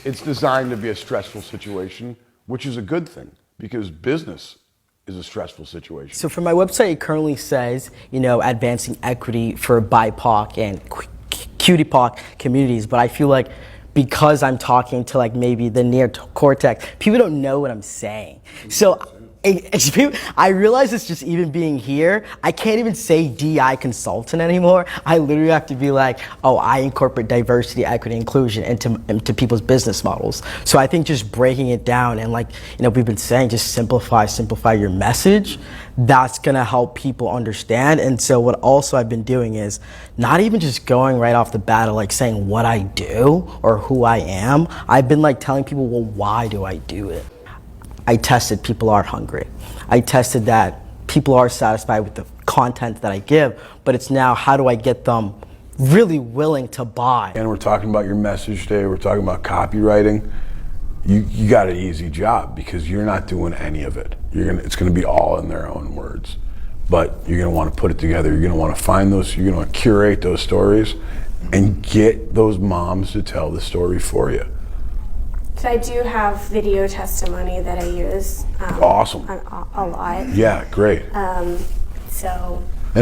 it's designed to be a stressful situation, which is a good thing because business is a stressful situation. So for my website, it currently says, advancing equity for BIPOC and QTPOC communities, but I feel like because I'm talking to like maybe the near cortex, people don't know what I'm saying. So I realize it's just even being here, I can't even say DI consultant anymore. I literally have to be like, oh, I incorporate diversity, equity, inclusion into people's business models. So I think just breaking it down and we've been saying, just simplify your message. That's gonna help people understand. And so what also I've been doing is not even just going right off the bat of like saying what I do or who I am. I've been like telling people, well, why do I do it? I tested people are hungry. I tested that people are satisfied with the content that I give, but it's now how do I get them really willing to buy? And we're talking about your message today, we're talking about copywriting. You got an easy job because you're not doing any of it. It's gonna be all in their own words, but you're gonna wanna put it together. You're gonna wanna find those, you're gonna wanna curate those stories and get those moms to tell the story for you. So I do have video testimony that I use awesome. a lot. Yeah, great. And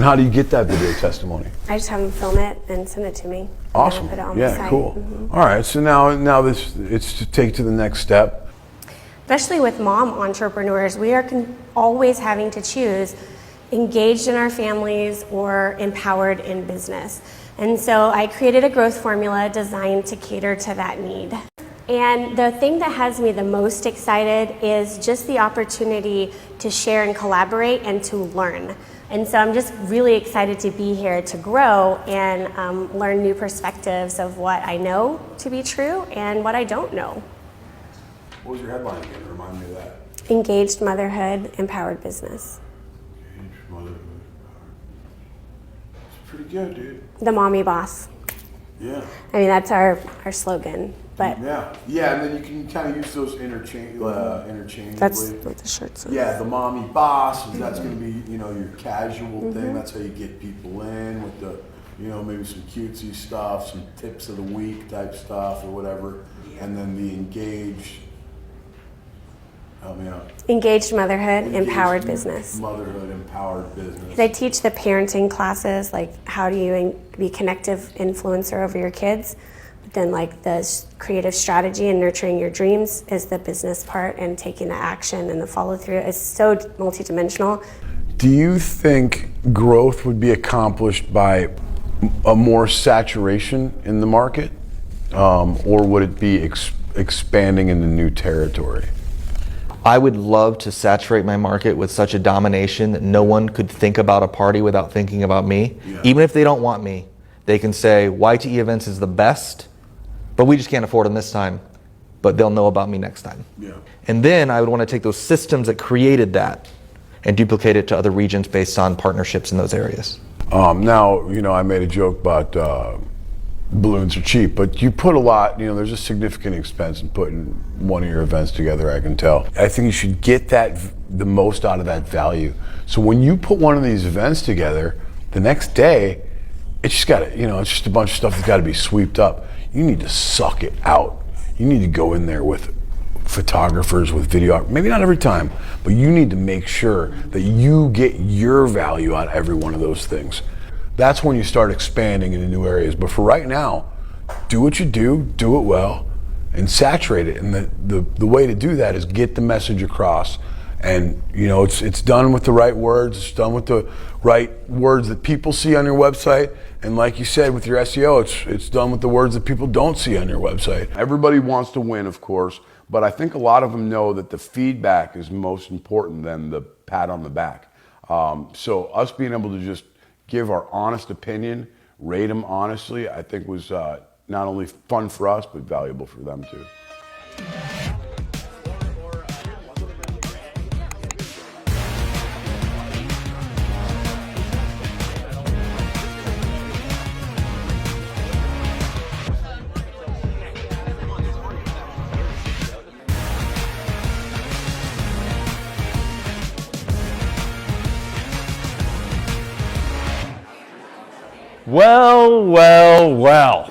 how do you get that video testimony? I just have them film it and send it to me. Awesome. Put it on the site. Cool. Mm-hmm. All right, so now it's to take to the next step. Especially with mom entrepreneurs, we are always having to choose engaged in our families or empowered in business. And so I created a growth formula designed to cater to that need. And the thing that has me the most excited is just the opportunity to share and collaborate and to learn. And so I'm just really excited to be here to grow and learn new perspectives of what I know to be true and what I don't know. What was your headline again? Remind me of that. Engaged motherhood, empowered business. Engaged motherhood, empowered. It's pretty good, dude. The mommy boss. Yeah. I mean, that's our slogan. But yeah, and then you can kind of use those interchangeably. That's what the shirt says. Yeah, the mommy boss, that's going to be, your casual thing. That's how you get people in with the, maybe some cutesy stuff, some tips of the week type stuff or whatever. And then the engaged, help me out. Engaged motherhood, empowered business. Motherhood, empowered business. I teach the parenting classes, like how do you be a connective influencer over your kids. Then like the creative strategy and nurturing your dreams is the business part, and taking the action and the follow through is so multidimensional. Do you think growth would be accomplished by a more saturation in the market, or would it be expanding into new territory? I would love to saturate my market with such a domination that no one could think about a party without thinking about me. Yeah. Even if they don't want me, they can say YTE Events is the best, but we just can't afford them this time, but they'll know about me next time. Yeah. And then I would want to take those systems that created that and duplicate it to other regions based on partnerships in those areas. Now, I made a joke about balloons are cheap, but you put a lot, there's a significant expense in putting one of your events together, I can tell. I think you should get the most out of that value. So when you put one of these events together, the next day, it's just it's just a bunch of stuff that's got to be swept up. You need to suck it out. You need to go in there with photographers, with video, maybe not every time, but you need to make sure that you get your value out of every one of those things. That's when you start expanding into new areas. But for right now, do what you do it well, and saturate it. And the way to do that is get the message across. And it's done with the right words. It's done with the right words that people see on your website. And like you said, with your SEO, it's done with the words that people don't see on your website. Everybody wants to win, of course, but I think a lot of them know that the feedback is most important than the pat on the back. So us being able to just give our honest opinion, rate them honestly, I think was not only fun for us, but valuable for them too. Well, well, well.